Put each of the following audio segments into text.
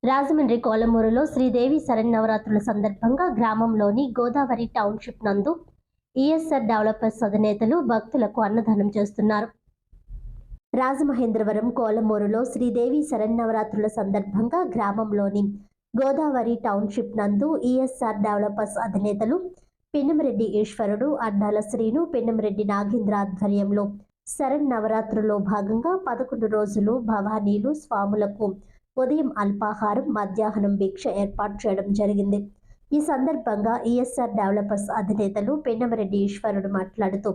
రాజమండ్రి కోలమూరులో శ్రీదేవి శరన్నవరాత్రుల సందర్భంగా గ్రామంలోని గోదావరి టౌన్షిప్ నందు ఈఎస్ఆర్ డెవలపర్స్ అధినేతలు భక్తులకు అన్నదానం చేస్తున్నారు. రాజమహేంద్రవరం కోలమూరులో శ్రీదేవి శరన్నవరాత్రుల సందర్భంగా గ్రామంలోని గోదావరి టౌన్షిప్ నందు ఈఎస్ఆర్ డెవలపర్స్ అధినేతలు పిన్నమిరెడ్డి ఈశ్వరుడు, అడ్డాల శ్రీను, పిన్నమిరెడ్డి నాగేంద్ర ఆధ్వర్యంలో శరన్నవరాత్రుల్లో భాగంగా 11 రోజులు భవానీలు స్వాములకు ఉదయం అల్పాహారం, మధ్యాహ్నం భిక్ష ఏర్పాటు చేయడం జరిగింది. ఈ సందర్భంగా ఈఎస్ఆర్ డెవలపర్స్ అధినేతలు పిన్నమిరెడ్డి ఈశ్వరుడు మాట్లాడుతూ,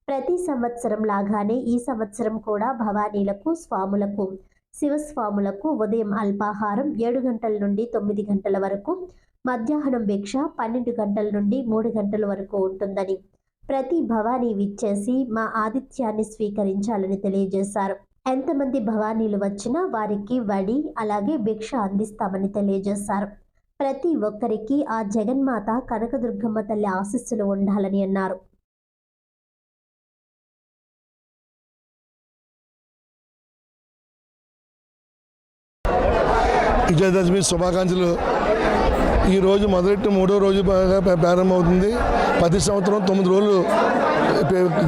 ప్రతి సంవత్సరం లాగానే ఈ సంవత్సరం కూడా భవానీలకు, స్వాములకు, శివస్వాములకు ఉదయం అల్పాహారం 7 గంటల నుండి 9 గంటల వరకు, మధ్యాహ్నం భిక్ష 12 గంటల నుండి 3 గంటల వరకు ఉంటుందని, ప్రతి భవానీ విచ్చేసి మా ఆతిథ్యాన్ని స్వీకరించాలని తెలియజేశారు. ఎంతమంది భవానీలు వచ్చినా వారికి వడి అలాగే భిక్ష అందిస్తామని తెలియజేశారు. ప్రతి ఒక్కరికి ఆ జగన్మాత కనకదుర్గమ్మ తల్లి ఆశీస్సులు ఉండాలని అన్నారు. విజయదశమి శుభాకాంక్షలు. ఈరోజు మొదలెట్టి 3వ రోజు ప్రారంభమవుతుంది. ప్రతి సంవత్సరం 9 రోజులు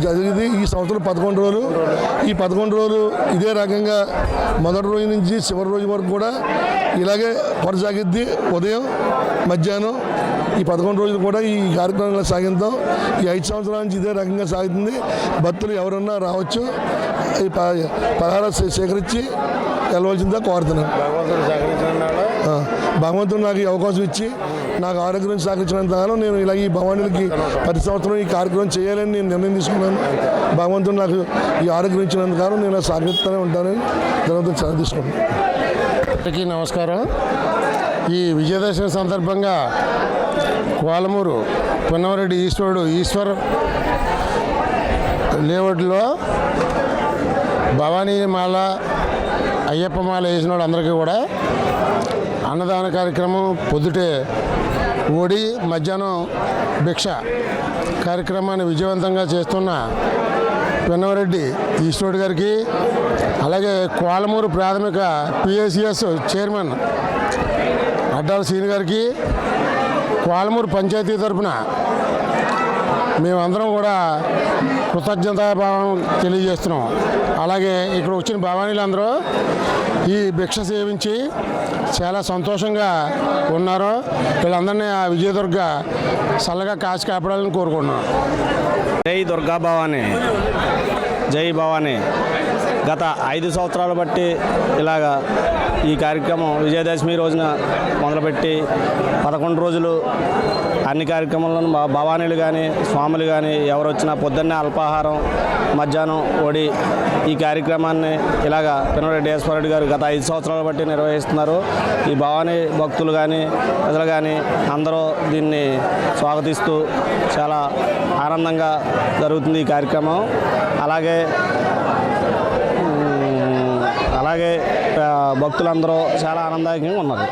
జరిగింది. ఈ సంవత్సరం 11 రోజులు. ఈ 11 రోజులు ఇదే రకంగా మొదటి రోజు నుంచి చివరి రోజు వరకు కూడా ఇలాగే కొనసాగిద్ది. ఉదయం మధ్యాహ్నం ఈ 11 రోజులు కూడా ఈ కార్యక్రమంలో సాగిద్దాం. ఈ 5 సంవత్సరాల నుంచి ఇదే రకంగా సాగుతుంది. భక్తులు ఎవరన్నా రావచ్చు, ఈ పలహారం సేకరించి వెళ్ళవలసిందిగా కోరుతున్నాను. భగవంతుడు నాకు ఈ అవకాశం ఇచ్చి నాకు ఆరోగ్యం సహకరించినంత కాలం నేను ఇలా ఈ భవానీలకి ప్రతి సంవత్సరం ఈ కార్యక్రమం చేయాలని నేను నిర్ణయం తీసుకున్నాను. భగవంతుడు నాకు ఈ ఆరోగ్యం ఇచ్చినంత కాలం నేను సహకరిస్తూనే ఉంటానని జరుగుతుంది చదువు తీసుకున్నాను. అందరికీ నమస్కారం. ఈ విజయదశమి సందర్భంగా కోలమూరు పిన్నమిరెడ్డి ఈశ్వర్ లేఅవుట్లో భవానీ మాల, అయ్యప్ప మాల వేసిన వాళ్ళందరికీ కూడా అన్నదాన కార్యక్రమం పొద్దుటే ఓడి మధ్యాహ్నం భిక్ష కార్యక్రమాన్ని విజయవంతంగా చేస్తున్న పిన్నమిరెడ్డి ఈశ్వరుడు గారికి, అలాగే కోలమూరు ప్రాథమిక పిఎస్సిఎస్ చైర్మన్ అడ్డాల శ్రీను గారికి, కోలమూరు పంచాయతీ తరఫున మేమందరం కూడా కృతజ్ఞతాభావం తెలియజేస్తున్నాం. అలాగే ఇక్కడ వచ్చిన భవానీలందరూ ఈ భిక్ష సేవించి చాలా సంతోషంగా ఉన్నారు. వీళ్ళందరినీ ఆ విజయదుర్గ చల్లగా కాచి కాపాడాలని కోరుకుంటున్నాం. జై దుర్గా భవానీ, జై భవానీ. గత 5 సంవత్సరాలు బట్టి ఇలాగా ఈ కార్యక్రమం విజయదశమి రోజున మొదలుపెట్టి 11 రోజులు అన్ని కార్యక్రమాలను భవానీలు కానీ స్వాములు కానీ ఎవరు వచ్చినా పొద్దున్నే అల్పాహారం, మధ్యాహ్నం ఒడి ఈ కార్యక్రమాన్ని ఇలాగా పిన్నమిరెడ్డి ఈశ్వరుడు గారు గత 5 సంవత్సరాలు బట్టి నిర్వహిస్తున్నారు. ఈ భవానీ భక్తులు కానీ ప్రజలు కానీ అందరూ దీన్ని స్వాగతిస్తూ చాలా ఆనందంగా జరుగుతుంది ఈ కార్యక్రమం. అలాగే భక్తులందరూ చాలా ఆనందదాయకంగా ఉన్నారు.